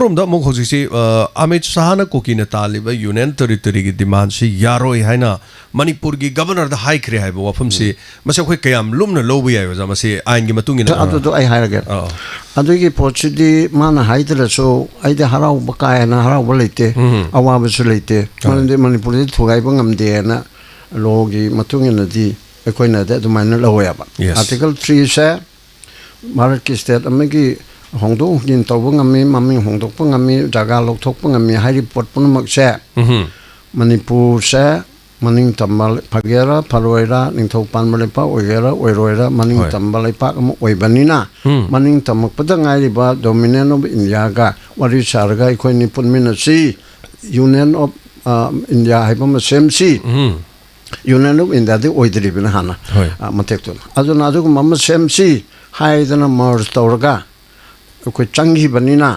रोमदा मुख होजिसी अमित शाह न cocaine तालिबा union territory की डिमांड से यारोय हैना मणिपुर की गवर्नर द हाइक्रे है वफम से मसे कोई कयाम लुमन लोबु याय वजा मसे आइन की मतुंग इन अदो आई हायरगे अदुगी पोचिदी मान हाइदरसो आइदे हराउ बकायना हराउ लेते अवाबसु लेते मनदे मणिपुर दि थुगाइब ngamde na लोगी मतुंग इनदी अखोइना दे दुमाइना लहोयाबा आर्टिकल 3 से भारत की स्टेट अमेगी होंदों जिन तौबंग अमी मम्मी होंदों पंग अमी जगह लोग थोक पंग अमी हाई रिपोर्ट पुनः मक्से मणिपुर से मनिंग तंबल फगेरा फलोएरा निंथौ पानमलेपा ओगेरा ओइरोएरा मनिंग तंबलेपा अम ओइबनिना मनिंग तमक पदंगाइबा डोमिनेशन ऑफ इंडिया का वरिसारगा इखोइ निपुनमिनसी यूनियन ऑफ इंडिया हाइबम सेमसी यूनियन ऑफ इंडिया दे ओइदरिबिना हाना मतेक्तुन अजुन अजुग मम सेमसी हाइदना मर्ज तौरगा अखोइ चंगी बनिना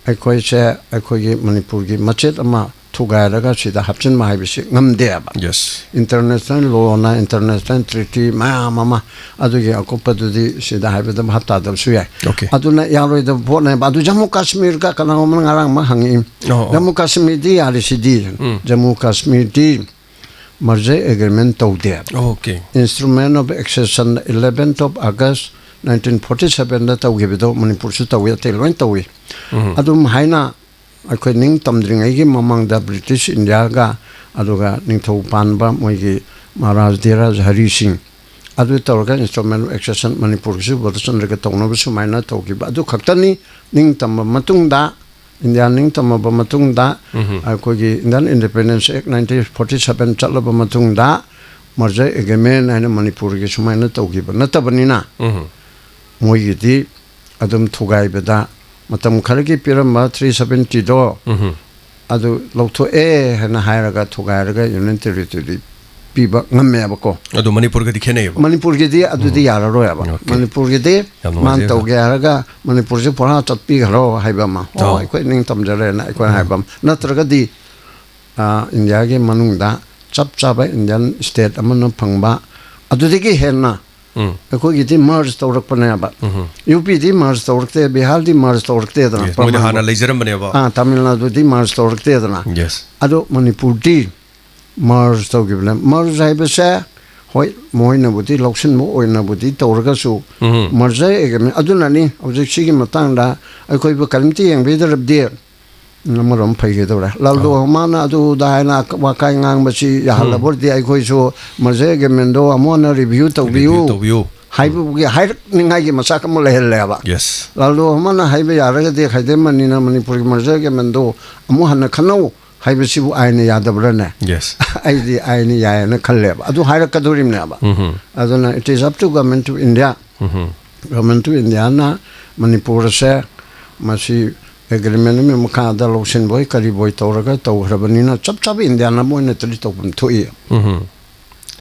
अखोइ से अखोइ मणिपुर की मचेत अमा थुगायरगा सिदा हपचिन माइबिसि ngamdeaba international law na international treaty ma mama adugi akoppadudi sida haibada hapta da suya aduna yaroi da bona adu jammu kashmir ka kana ngarang ma hangi jammu kashmir di rsd jammu kashmir di merger agreement tawde instrument of accession 11th of August 1947 da tawgibido manipur su tawya telwain tawi adum haina अखोई निंग तमद्रिंगैगी ममंगदा British India का अदुगा निंथौ पानबा मोइगी महाराज धीराज हरि सिंह अदु तौरगा instrument accession Manipur से बदसन रगे तौनबो सुमाइना तौगिबा अदु खक्तनी निंग तम मतुंगदा India निंग तमबा मतुंगदा अखोगी Indian independence act 1947 चलबा मतुंगदा merger agreement है मणिपुर की सुमाइना तौगिबा नतबनिना मोइगी अदुम थुगाइबदा मतम खरगी पिरम 370 दो अदु लौथो ए हना हायरगा थुगायरगा यूनियन टेरिटरी पीबा ngam अदु मणिपुर के दिखेने मणिपुर के दि अदु दि यारो याबा मणिपुर के दि मान तौगे यारगा मणिपुर से परा चटपी घरो हाइबा मा अखोइ निंग तमजरे ना अखोइ हाइबा नत्रगा दि इंडिया के मनुंगदा चप चाबा इंडियन स्टेट अमन फंगबा अदु दिगी हेना अखोई दी मर्ज तौरकपनेबा यूपी दी मर्ज तौरकते बिहार दी मर्ज तौरकते दना मोइना हाना लेजरम बनेबा तमिलनाडु दी मर्ज तौरकते दना अदो मणिपुर दी मर्ज तौगिबने मर्ज हाइबसे होय मोइना बुदी लौसिन मो ओइना बुदी तौरगसु मर्ज एगमे अदुनानी ऑब्जेक्टसिगी मतंगदा अखोइबो कलमती यंगबेदरबदे नमरम फैगेदोरा लालदो हमाना अदु दायना वाकाय ngangbasi yahalaborde अखोइसो मर्ज एगमेंदो अमोना रिव्यू तौबियु हाइबुगी हाइर निंगागी मसाक म लेहलेबा लालदो हमाना हाइबे यारगा दे खाइदे मनिना मणिपुर मर्ज एगमेंदो अमो हन खनौ हाइबसिबु आइने यादबरने आइदि आइने यायना खल्लेबा अदु हाइरकदोरिमनेबा अदुना it is up to government of India government of India ना मणिपुर से मसी एग्रीमेंट में मुखादा लोशन बोय करी बोय तौरगा तौहरबनिना चप चप इंडिया ना मोइना तली तौबम थोई